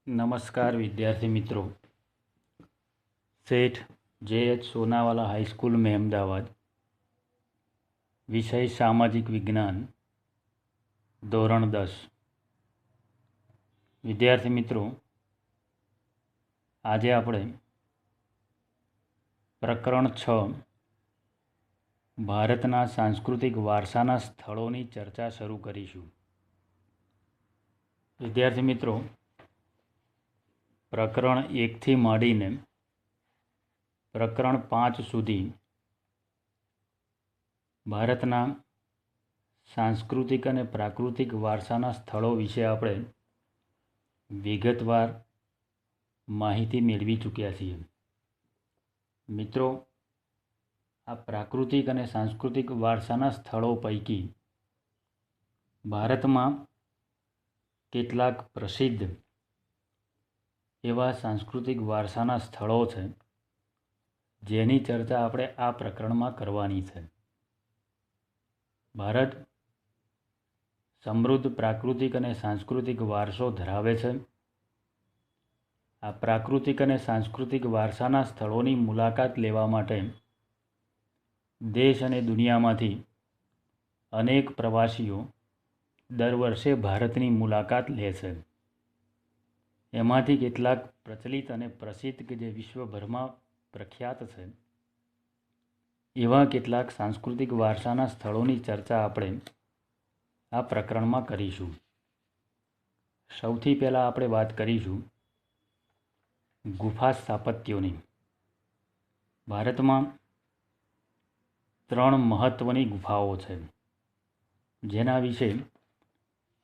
नमस्कार विद्यार्थी मित्रों। सेठ जे.एच. सोनावाला हाईस्कूल में अहमदाबाद, विषय सामाजिक विज्ञान, धोरण 10। विद्यार्थी मित्रों, आज આપણે પ્રકરણ 6 ભારતના સાંસ્કૃતિક વારસાના સ્થળોની ચર્ચા શરૂ કરીશું। વિદ્યાર્થી મિત્રો, પ્રકરણ 1 થી માંડીને પ્રકરણ 5 સુધી ભારતના સાંસ્કૃતિક અને પ્રાકૃતિક વારસાના સ્થળો વિશે આપણે વિગતવાર માહિતી મેળવી ચૂક્યા છીએ। મિત્રો, આ પ્રાકૃતિક અને સાંસ્કૃતિક વારસાના સ્થળો પૈકી ભારતમાં કેટલાક પ્રસિદ્ધ એવા સાંસ્કૃતિક વારસાના સ્થળો છે જેની ચર્ચા આપણે આ પ્રકરણમાં કરવાની છે। ભારત સમૃદ્ધ પ્રાકૃતિક અને સાંસ્કૃતિક વારસો ધરાવે છે। આ પ્રાકૃતિક અને સાંસ્કૃતિક વારસાના સ્થળોની મુલાકાત લેવા માટે દેશ અને દુનિયામાંથી અનેક પ્રવાસીઓ દર વર્ષે ભારતની મુલાકાત લે છે। એમાંથી કેટલાક પ્રચલિત અને પ્રસિદ્ધ કે જે વિશ્વભરમાં પ્રખ્યાત છે એવા કેટલાક સાંસ્કૃતિક વારસાના સ્થળોની ચર્ચા આપણે આ પ્રકરણમાં કરીશું। સૌથી પહેલાં આપણે વાત કરીશું ગુફા સ્થાપત્યોની। ભારતમાં 3 મહત્ત્વની ગુફાઓ છે જેના વિશે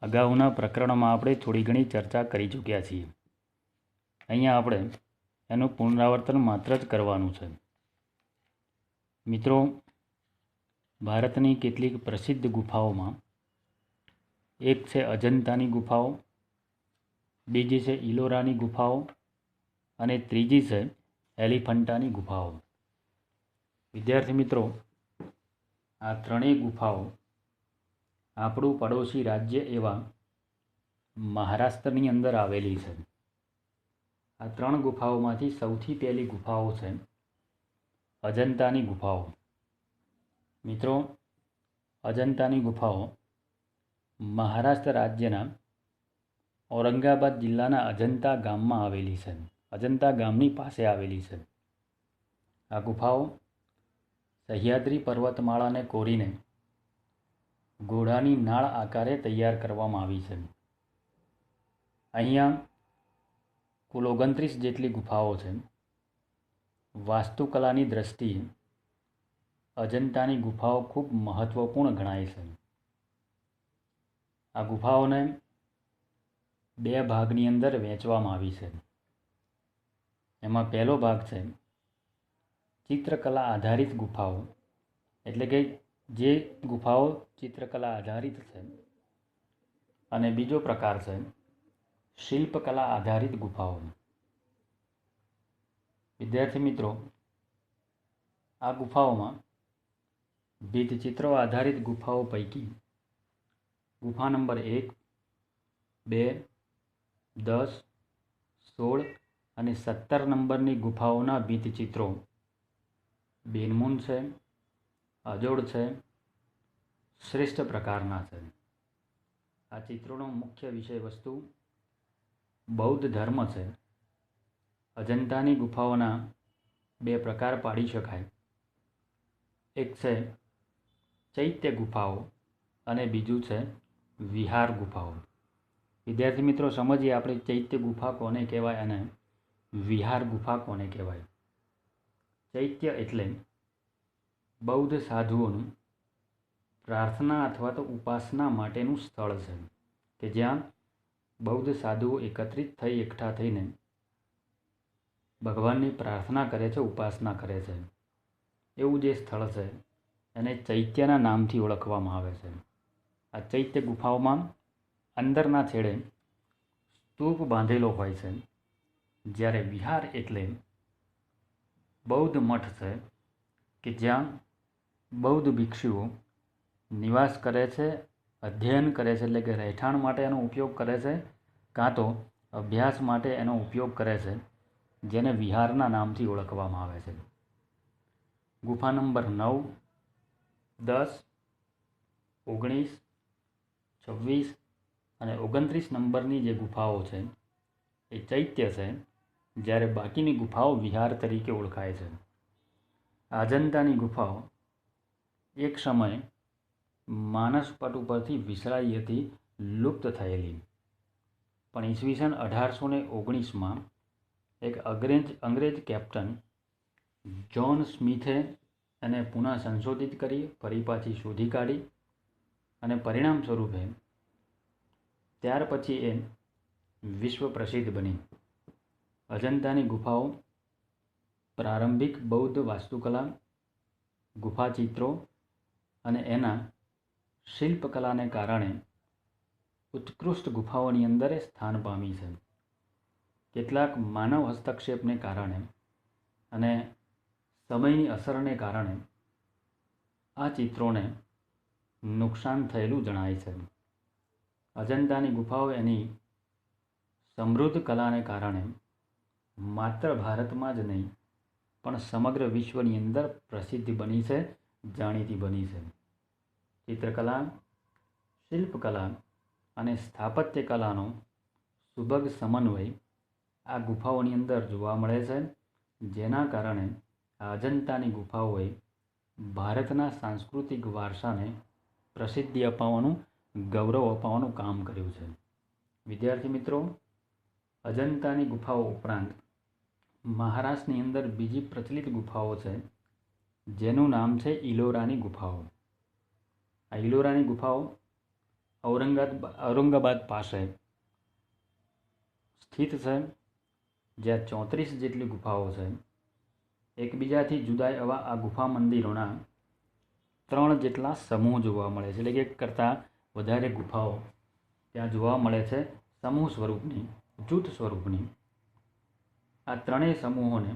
અગાઉના પ્રકરણમાં આપણે થોડી ઘણી ચર્ચા કરી ચૂક્યા છીએ। અહીંયા આપણે એનું પુનરાવર્તન માત્ર જ કરવાનું છે। મિત્રો, ભારતની કેટલીક પ્રસિદ્ધ ગુફાઓમાં એક છે અજંતાની ગુફાઓ, બીજી છે ઇલોરાની ગુફાઓ અને ત્રીજી છે એલિફન્ટાની ગુફાઓ। વિદ્યાર્થી મિત્રો, આ ત્રણેય ગુફાઓ આપણું પડોશી રાજ્ય એવા મહારાષ્ટ્રની અંદર આવેલી છે। આ 3 ગુફાઓમાંથી સૌથી પહેલી ગુફાઓ છે અજંતાની ગુફાઓ। મિત્રો, અજંતાની ગુફાઓ મહારાષ્ટ્ર રાજ્યના ઔરંગાબાદ જિલ્લાના અજંતા ગામમાં આવેલી છે। અજંતા ગામની પાસે આવેલી છે। આ ગુફાઓ સહ્યાદ્રી પર્વતમાળાને કોરીને ઘોડાની નાળ આકારે તૈયાર કરવામાં આવી છે। અહીંયા કુલ 29 જેટલી ગુફાઓ છે। વાસ્તુકલાની દ્રષ્ટિએ અજંતાની ગુફાઓ ખૂબ મહત્ત્વપૂર્ણ ગણાય છે। આ ગુફાઓને 2 ભાગની અંદર વહેંચવામાં આવી છે। એમાં પહેલો ભાગ છે ચિત્રકલા આધારિત ગુફાઓ, એટલે કે જે ગુફાઓ ચિત્રકલા આધારિત છે, અને બીજો પ્રકાર છે શિલ્પકલા આધારિત ગુફાઓ। વિદ્યાર્થી મિત્રો, આ ગુફાઓમાં ભીંતચિત્રો આધારિત ગુફાઓ પૈકી ગુફા નંબર 1, 2, 10, 16 અને 17 નંબરની ગુફાઓના ભીંતચિત્રો બેનમૂન છે, અજોડ છે, શ્રેષ્ઠ પ્રકારના છે। આ ચિત્રોનો મુખ્ય વિષય વસ્તુ બૌદ્ધ ધર્મ છે। અજંતાની ગુફાઓના 2 પ્રકાર પાડી શકાય। એક છે ચૈત્ય ગુફાઓ અને બીજું છે વિહાર ગુફાઓ। વિદ્યાર્થી મિત્રો, સમજીએ આપણે ચૈત્ય ગુફા કોને કહેવાય અને વિહાર ગુફા કોને કહેવાય। ચૈત્ય એટલે બૌદ્ધ સાધુઓનું પ્રાર્થના અથવા તો ઉપાસના માટેનું સ્થળ છે કે જ્યાં બૌદ્ધ સાધુઓ એકઠા થઈને ભગવાનની પ્રાર્થના કરે છે, ઉપાસના કરે છે। એવું જે સ્થળ છે એને ચૈત્યના નામથી ઓળખવામાં આવે છે। આ ચૈત્ય ગુફાઓમાં અંદરના છેડે સ્તૂપ બાંધેલો હોય છે, જ્યારે વિહાર એટલે બૌદ્ધ મઠ છે કે જ્યાં બૌદ્ધ ભિક્ષુઓ નિવાસ કરે છે, અધ્યયન કરે છે, એટલે કે રહેઠાણ માટે એનો ઉપયોગ કરે છે, કાં તો અભ્યાસ માટે એનો ઉપયોગ કરે છે, જેને વિહારના નામથી ઓળખવામાં આવે છે. ગુફા નંબર 9, 10, 19, 26 અને 29 નંબરની જે ગુફાઓ છે એ ચૈત્ય છે, જ્યારે બાકીની ગુફાઓ વિહાર તરીકે ઓળખાય છે. અજંતાની ગુફાઓ એક સમયે માનસપટ ઉપરથી વિસરાઈ હતી, લુપ્ત થયેલી, પણ ઈસવીસન 1819માં એક અંગ્રેજ કેપ્ટન જ્હોન સ્મિથે એને પુનઃ સંશોધિત કરી, ફરી પાછી શોધી કાઢી અને પરિણામ સ્વરૂપે ત્યાર પછી એ વિશ્વ પ્રસિદ્ધ બની. અજંતાની ગુફાઓ પ્રારંભિક બૌદ્ધ વાસ્તુકલા, ગુફા ચિત્રો અને એના શિલ્પકલાને કારણે ઉત્કૃષ્ટ ગુફાઓની અંદર સ્થાન પામી છે. કેટલાક માનવ હસ્તક્ષેપને કારણે અને સમયની અસરને કારણે આ ચિત્રોને નુકસાન થયેલું જણાય છે. અજંતાની ગુફાઓ એની સમૃદ્ધ કલાને કારણે માત્ર ભારતમાં જ નહીં પણ સમગ્ર વિશ્વની અંદર પ્રસિદ્ધ બની છે, જાણીતી બની છે. ચિત્રકલા, શિલ્પકલા અને સ્થાપત્ય કલાનો સુભગ સમન્વય આ ગુફાઓની અંદર જોવા મળે છે, જેના કારણે આ અજંતાની ગુફાઓએ ભારતના સાંસ્કૃતિક વારસાને પ્રસિદ્ધિ અપાવવાનું, ગૌરવ અપાવવાનું કામ કર્યું છે. વિદ્યાર્થી મિત્રો, અજંતાની ગુફાઓ ઉપરાંત મહારાષ્ટ્રની અંદર બીજી પ્રચલિત ગુફાઓ છે, જેનું નામ છે ઇલોરાની ગુફાઓ. આ ઇલોરાની ગુફાઓ ઔરંગાબાદ પાસે સ્થિત છે, જ્યાં 34 જેટલી ગુફાઓ છે. એકબીજાથી જુદા એવા આ ગુફા મંદિરોના 3 જેટલા સમૂહ જોવા મળે છે, એટલે કે એક કરતાં વધારે ગુફાઓ ત્યાં જોવા મળે છે, સમૂહ સ્વરૂપની, જૂથ સ્વરૂપની. આ ત્રણેય સમૂહોને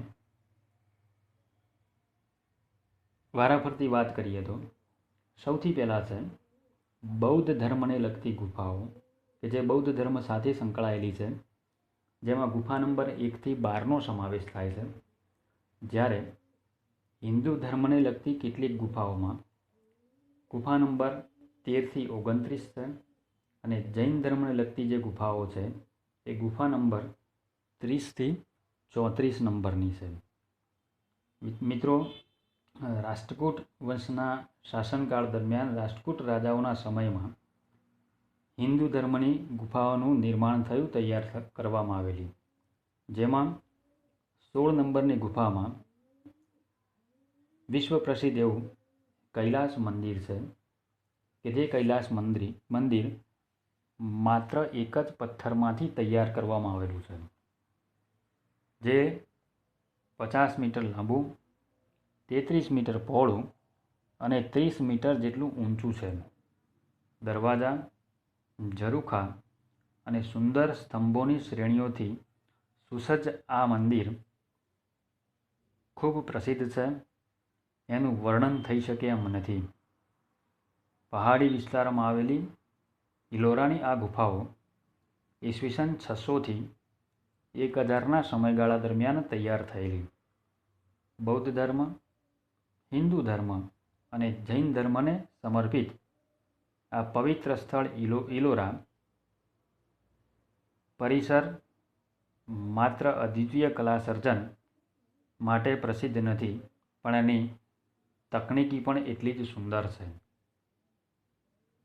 વારાફરતી વાત કરીએ તો સૌથી પહેલાં છે બૌદ્ધ ધર્મને લગતી ગુફાઓ, કે જે બૌદ્ધ ધર્મ સાથે સંકળાયેલી છે, જેમાં ગુફા નંબર 1 થી 12નો સમાવેશ થાય છે. જ્યારે હિન્દુ ધર્મને લગતી કેટલીક ગુફાઓમાં ગુફા નંબર 13 થી 29 છે, અને જૈન ધર્મને લગતી જે ગુફાઓ છે એ ગુફા નંબર 30 થી 34 નંબરની છે. મિત્રો, રાષ્ટ્રકૂટ વંશના શાસનકાળ દરમિયાન રાષ્ટ્રકૂટ રાજાઓના સમયમાં હિન્દુ ધર્મની ગુફાઓનું નિર્માણ થયું, તૈયાર કરવામાં આવેલી, જેમાં 16 નંબરની ગુફામાં વિશ્વ પ્રસિદ્ધ એવું કૈલાસ મંદિર છે, કે જે કૈલાસ મંદિર માત્ર એક જ પથ્થરમાંથી તૈયાર કરવામાં આવેલું છે, જે 50 મીટર લાંબુ, 33 મીટર પહોળું અને 30 મીટર જેટલું ઊંચું છે. દરવાજા, ઝરૂખા અને સુંદર સ્તંભોની શ્રેણીઓથી સુસજ્જ આ મંદિર ખૂબ પ્રસિદ્ધ છે. એનું વર્ણન થઈ શકે એમ નથી. પહાડી વિસ્તારમાં આવેલી ઇલોરાની આ ગુફાઓ ઈસવીસન 600 થી 1000ના સમયગાળા દરમિયાન તૈયાર થયેલી. બૌદ્ધ ધર્મ, હિન્દુ ધર્મ અને જૈન ધર્મને સમર્પિત આ પવિત્ર સ્થળ ઇલોરા પરિસર માત્ર અદ્વિતીય કલા સર્જન માટે પ્રસિદ્ધ નથી, પણ એની તકનીકી પણ એટલી જ સુંદર છે.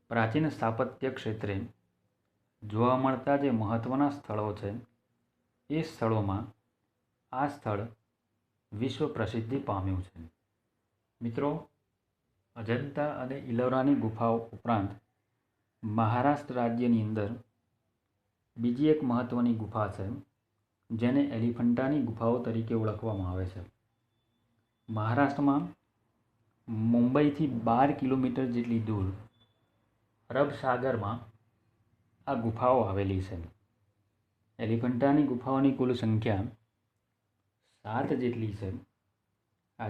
પ્રાચીન સ્થાપત્ય ક્ષેત્રે જોવા મળતા જે મહત્ત્વના સ્થળો છે, એ સ્થળોમાં આ સ્થળ વિશ્વ પ્રસિદ્ધિ પામ્યું છે. મિત્રો, અજંતા અને ઇલોરાની ગુફાઓ ઉપરાંત મહારાષ્ટ્ર રાજ્યની અંદર બીજી એક મહત્ત્વની ગુફા છે, જેને એલિફન્ટાની ગુફાઓ તરીકે ઓળખવામાં આવે છે. મહારાષ્ટ્રમાં મુંબઈથી 12 કિલોમીટર જેટલી દૂર અરબ સાગરમાં આ ગુફાઓ આવેલી છે. એલિફન્ટાની ગુફાઓની કુલ સંખ્યા 7 જેટલી છે. આ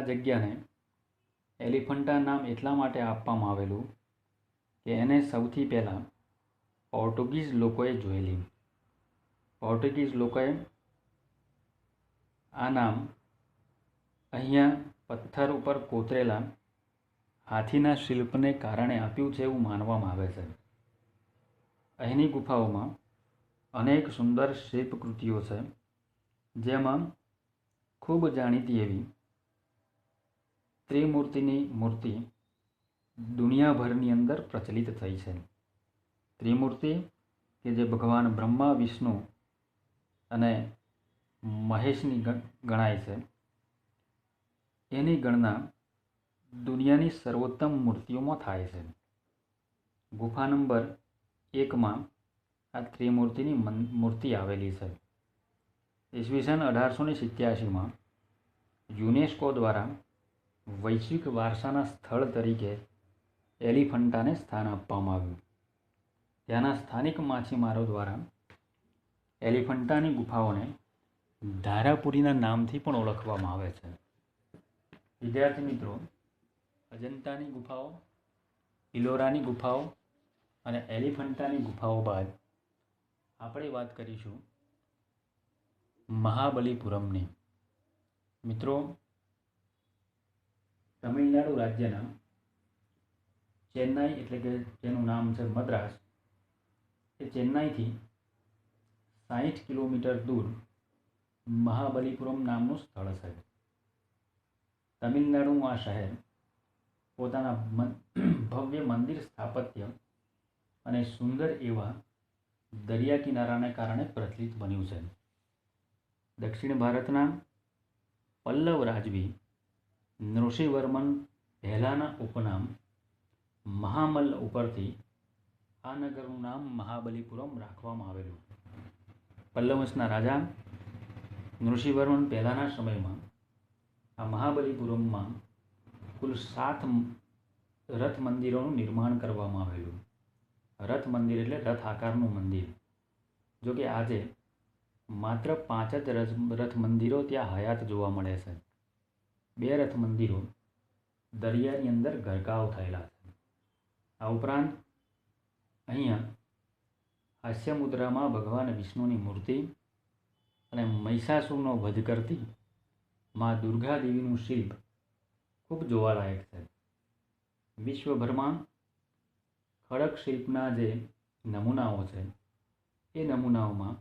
જગ્યાને એલિફન્ટા નામ એટલા માટે આપવામાં આવેલું કે એને સૌથી પહેલાં પોર્ટુગીઝ લોકોએ જોયેલી. પોર્ટુગીઝ લોકોએ આ નામ અહીંયા પથ્થર ઉપર કોતરેલા હાથીના શિલ્પને કારણે આપ્યું છે એવું માનવામાં આવે છે. અહીંની ગુફાઓમાં અનેક સુંદર શિલ્પકૃતિઓ છે, જેમાં ખૂબ જાણીતી એવી ત્રિમૂર્તિની મૂર્તિ દુનિયાભરની અંદર પ્રચલિત થઈ છે. ત્રિમૂર્તિ કે જે ભગવાન બ્રહ્મા, વિષ્ણુ અને મહેશની ગણાય છે, એની ગણના દુનિયાની સર્વોત્તમ મૂર્તિઓમાં થાય છે. ગુફા નંબર 1માં આ ત્રિમૂર્તિની મૂર્તિ આવેલી છે. ઈસવીસન 1887માં યુનેસ્કો દ્વારા વૈશ્વિક વારસાના સ્થળ તરીકે એલિફન્ટાને સ્થાન આપવામાં આવ્યું. ત્યાંના સ્થાનિક માછીમારો દ્વારા એલિફન્ટાની ગુફાઓને ધારાપુરીના નામથી પણ ઓળખવામાં આવે છે. વિદ્યાર્થી મિત્રો, અજંતાની ગુફાઓ, ઇલોરાની ગુફાઓ અને એલિફન્ટાની ગુફાઓ બાદ આપણે વાત કરીશું મહાબલીપુરમની. મિત્રો, તમિલનાડુ રાજ્યના ચેન્નાઈ એટલે કે જેનું નામ છે મદ્રાસ, એ ચેન્નાઈથી 60 કિલોમીટર દૂર મહાબલીપુરમ નામનું સ્થળ છે. તમિલનાડુનું આ શહેર પોતાના ભવ્ય મંદિર સ્થાપત્ય અને સુંદર એવા દરિયા કિનારાને કારણે પ્રચલિત બન્યું છે. દક્ષિણ ભારતના પલ્લવ રાજવી નૃસિંહવર્મન પહેલાના ઉપનામ મહામલ્લ ઉપરથી આ નગરનું નામ મહાબલીપુરમ રાખવામાં આવેલું. પલ્લવ વંશના રાજા નૃસિંહવર્મન પહેલાના સમયમાં આ મહાબલીપુરમમાં કુલ 7 રથ મંદિરોનું નિર્માણ કરવામાં આવેલું. રથ મંદિર એટલે રથ આકારનું મંદિર. જો કે આજે માત્ર 5 જ રથ મંદિરો ત્યાં હયાત જોવા મળે છે. 2 રથ મંદિરો દરિયાની અંદર ગરકાવ થયેલા છે. આ ઉપરાંત અહીંયા હાસ્ય મુદ્રામાં ભગવાન વિષ્ણુની મૂર્તિ અને મહિષાસુરનો વધ કરતી મા દુર્ગા દેવીનું શિલ્પ ખૂબ જોવાલાયક છે. વિશ્વભરમાં ખડક શિલ્પના જે નમૂનાઓ છે, એ નમૂનાઓમાં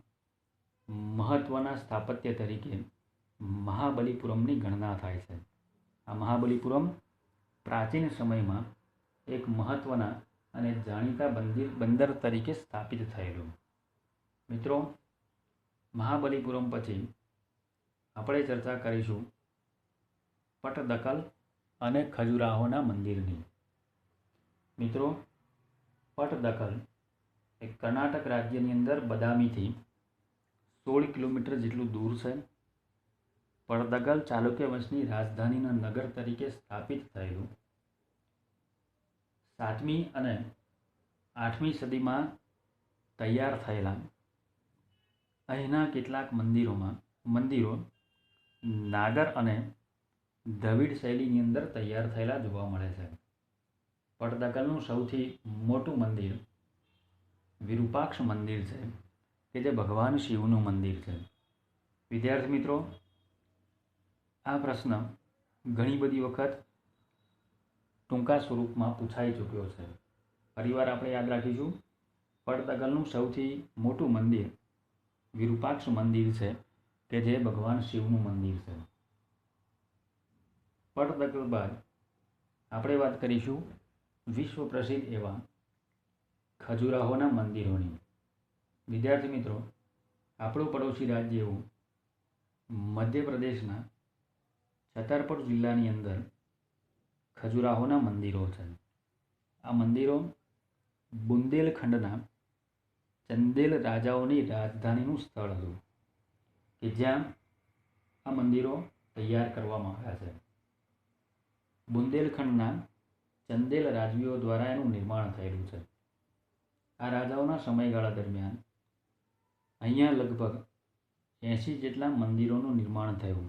મહત્ત્વના સ્થાપત્ય તરીકે મહાબલીપુરમની ગણના થાય છે. આ મહાબલીપુરમ પ્રાચીન સમયમાં એક મહત્ત્વના અને જાણીતા બંદર તરીકે સ્થાપિત થયેલું. મિત્રો, મહાબલીપુરમ પછી આપણે ચર્ચા કરીશું પટ્ટદકલ અને ખજુરાહોના મંદિરની. મિત્રો, પટ્ટદકલ એ કર્ણાટક રાજ્યની અંદર બદામીથી 16 કિલોમીટર જેટલું દૂર છે. પટ્ટદકલ ચાલુક્ય વંશની રાજધાનીના નગર તરીકે સ્થાપિત થયેલું. 7મી અને 8મી સદીમાં તૈયાર થયેલા અહીંના કેટલાક મંદિરો નાગર અને દ્રવિડ શૈલીની અંદર તૈયાર થયેલા જોવા મળે છે. પટ્ટદકલનું સૌથી મોટું મંદિર વિરૂપાક્ષ મંદિર છે, કે જે ભગવાન શિવનું મંદિર છે. વિદ્યાર્થી મિત્રો, આ પ્રશ્ન ઘણી બધી વખત ટૂંકા સ્વરૂપમાં પૂછાઈ ચૂક્યો છે. ફરીવાર આપણે યાદ રાખીશું, પટ્ટદકલનું સૌથી મોટું મંદિર વિરૂપાક્ષ મંદિર છે, કે જે ભગવાન શિવનું મંદિર છે. પટ્ટદકલ બાદ આપણે વાત કરીશું વિશ્વ પ્રસિદ્ધ એવા ખજુરાહોના મંદિરોની. વિદ્યાર્થી મિત્રો, આપણું પડોશી રાજ્ય એવું મધ્યપ્રદેશના છતરપુર જિલ્લાની અંદર ખજુરાહોના મંદિરો છે. આ મંદિરો બુંદેલખંડના ચંદેલ રાજાઓની રાજધાનીનું સ્થળ હતું, કે જ્યાં આ મંદિરો તૈયાર કરવામાં આવ્યા છે. બુંદેલખંડના ચંદેલ રાજવીઓ દ્વારા એનું નિર્માણ થયેલું છે. આ રાજાઓના સમયગાળા દરમિયાન અહીંયા લગભગ 80 જેટલા મંદિરોનું નિર્માણ થયું,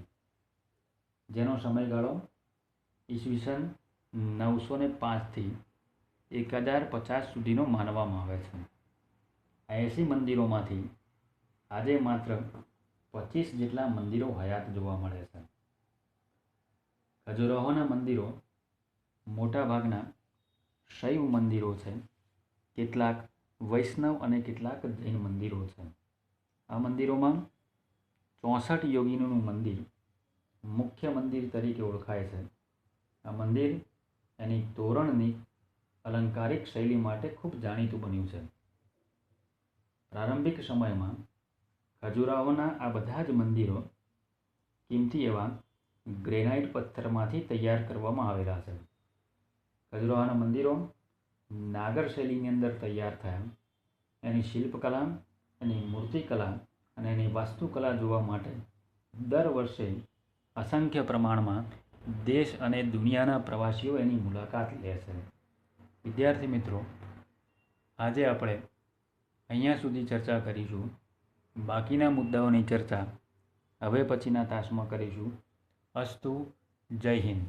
જેનો સમયગાળો ઈસવીસન 905 થી 1050 સુધીનો માનવામાં આવે છે. 80 મંદિરોમાંથી આજે માત્ર 25 જેટલા મંદિરો હયાત જોવા મળે છે. ખજુરાહોના મંદિરો મોટાભાગના શૈવ મંદિરો છે. કેટલાક વૈષ્ણવ અને કેટલાક જૈન મંદિરો છે. આ મંદિરોમાં 64 યોગીનોનું મંદિર મુખ્ય મંદિર તરીકે ઓળખાય છે. આ મંદિર એની તોરણની અલંકારિક શૈલી માટે ખૂબ જાણીતું બન્યું છે. પ્રારંભિક સમયમાં ખજુરાહોના આ બધા જ મંદિરો કિંમતી એવા ગ્રેનાઇટ પથ્થરમાંથી તૈયાર કરવામાં આવેલા છે. ખજુરાહોના મંદિરો નાગર શૈલીની અંદર તૈયાર થયા. એની શિલ્પકલા, એની મૂર્તિકલા અને એની વાસ્તુકલા જોવા માટે દર વર્ષે અસંખ્ય પ્રમાણમાં દેશ અને દુનિયાના પ્રવાસીઓ એની મુલાકાત લે છે. વિદ્યાર્થી મિત્રો, આજે આપણે અહીંયા સુધી ચર્ચા કરીશું. બાકીના મુદ્દાઓની ચર્ચા હવે પછીના તાસમાં કરીશું. અસ્તુ. જય હિન્દ.